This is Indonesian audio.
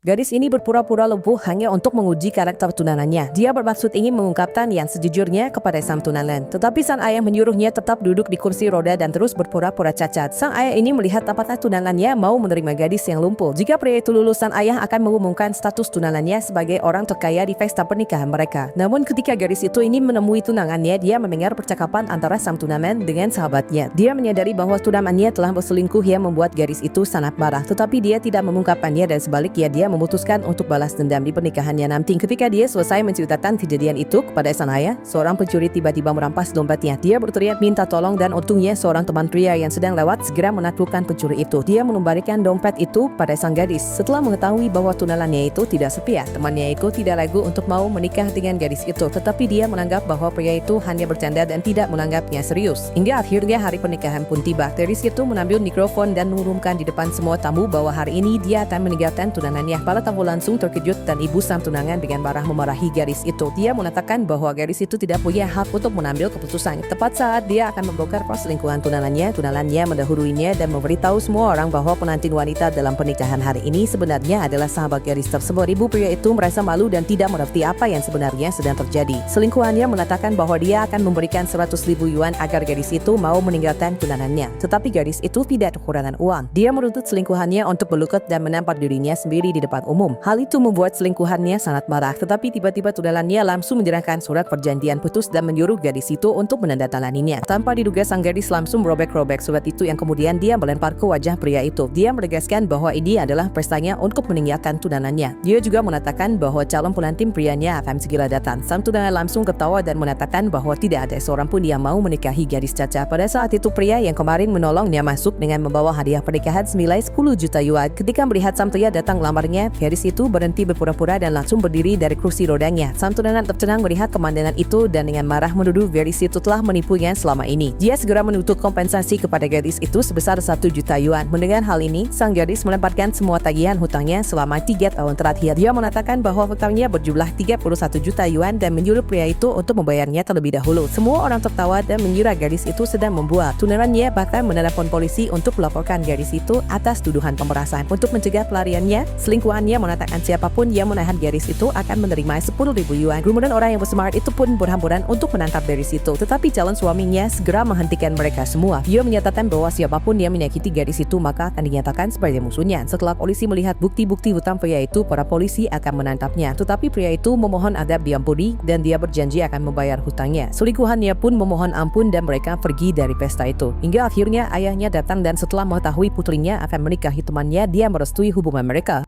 Gadis ini berpura-pura lumpuh hanya untuk menguji karakter tunangannya. Dia bermaksud ingin mengungkapkan yang sejujurnya kepada sang tunangan. Tetapi sang ayah menyuruhnya tetap duduk di kursi roda dan terus berpura-pura cacat. Sang ayah ini melihat apakah tunangannya mau menerima gadis yang lumpuh. Jika pria itu lulus, sang ayah akan mengumumkan status tunangannya sebagai orang terkaya di pesta pernikahan mereka. Namun ketika gadis itu ini menemui tunangannya, dia mendengar percakapan antara sang tunangan dengan sahabatnya. Dia menyadari bahwa tunangannya telah berselingkuh yang membuat gadis itu sangat marah. Tetapi dia tidak mengungkapkannya dan sebaliknya dia memutuskan untuk balas dendam di pernikahannya nanti. Ketika dia selesai menceritakan kejadian itu kepada sang ayah, seorang pencuri tiba-tiba merampas dompetnya. Dia berteriak minta tolong dan untungnya seorang teman pria yang sedang lewat segera menaklukkan pencuri itu. Dia mengembalikan dompet itu pada sang gadis. Setelah mengetahui bahwa tunangannya itu tidak setia, temannya itu tidak ragu untuk mau menikah dengan gadis itu. Tetapi dia menganggap bahwa pria itu hanya bercanda dan tidak menganggapnya serius. Hingga akhirnya hari pernikahan pun tiba. Gadis itu mengambil mikrofon dan mengumumkan di depan semua tamu bahwa hari ini dia akan meninggalkan tunangannya. Para tamu langsung terkejut dan ibu sang tunangan dengan marah memarahi gadis itu. Dia mengatakan bahwa gadis itu tidak punya hak untuk mengambil keputusan. Tepat saat dia akan membongkar perselingkuhan tunangannya mendahuluinya dan memberitahu semua orang bahwa pengantin wanita dalam pernikahan hari ini sebenarnya adalah sahabat gadis tersebut. Ibu pria itu merasa malu dan tidak mengerti apa yang sebenarnya sedang terjadi. Selingkuhannya mengatakan bahwa dia akan memberikan 100.000 yuan agar gadis itu mau meninggalkan tunangannya. Tetapi gadis itu tidak kekurangan uang. Dia menuntut selingkuhannya untuk berlutut dan menampar dirinya sendiri di depan umum. Hal itu membuat selingkuhannya sangat marah. Tetapi tiba-tiba tunangannya langsung menyerahkan surat perjanjian putus dan menyuruh gadis itu untuk menandatanganinya. Tanpa diduga sang gadis langsung merobek-robek surat itu yang kemudian dia melempar ke wajah pria itu. Dia menegaskan bahwa ini adalah pestanya untuk meninggalkan tunangannya. Dia juga mengatakan bahwa calon pengantin prianya akan segera datang. Sang tunangan langsung ketawa dan mengatakan bahwa tidak ada seorang pun yang mau menikahi gadis cacat. Pada saat itu pria yang kemarin menolongnya masuk dengan membawa hadiah pernikahan senilai 10 juta yuan. Ketika melihat sang pria datang lamarnya, gadis itu berhenti berpura-pura dan langsung berdiri dari kursi rodanya. Sang tunangan tercengang melihat pemandangan itu dan dengan marah menuduh gadis itu telah menipunya selama ini. Dia segera menuntut kompensasi kepada gadis itu sebesar 1 juta yuan. Mendengar hal ini, sang gadis melemparkan semua tagihan hutangnya selama 3 tahun terakhir. Dia mengatakan bahwa hutangnya berjumlah 31 juta yuan dan menyuruh pria itu untuk membayarnya terlebih dahulu. Semua orang tertawa dan mengira gadis itu sedang membual. Tunangannya bahkan menelepon polisi untuk melaporkan gadis itu atas tuduhan pemerasan. Untuk mencegah pelariannya, selingkuhannya mengatakan siapapun yang menahan gadis itu akan menerima 10.000 yuan. Kerumunan orang yang bersemangat itu pun berhamburan untuk menangkap gadis itu. Tetapi calon suaminya segera menghentikan mereka semua. Dia menyatakan bahwa siapapun yang menyakiti gadis itu maka akan dinyatakan sebagai musuhnya. Setelah polisi melihat bukti-bukti hutang pria itu, para polisi akan menangkapnya. Tetapi pria itu memohon agar diampuni dan dia berjanji akan membayar hutangnya. Selingkuhannya pun memohon ampun dan mereka pergi dari pesta itu. Hingga akhirnya ayahnya datang dan setelah mengetahui putrinya akan menikahi temannya, dia merestui hubungan mereka.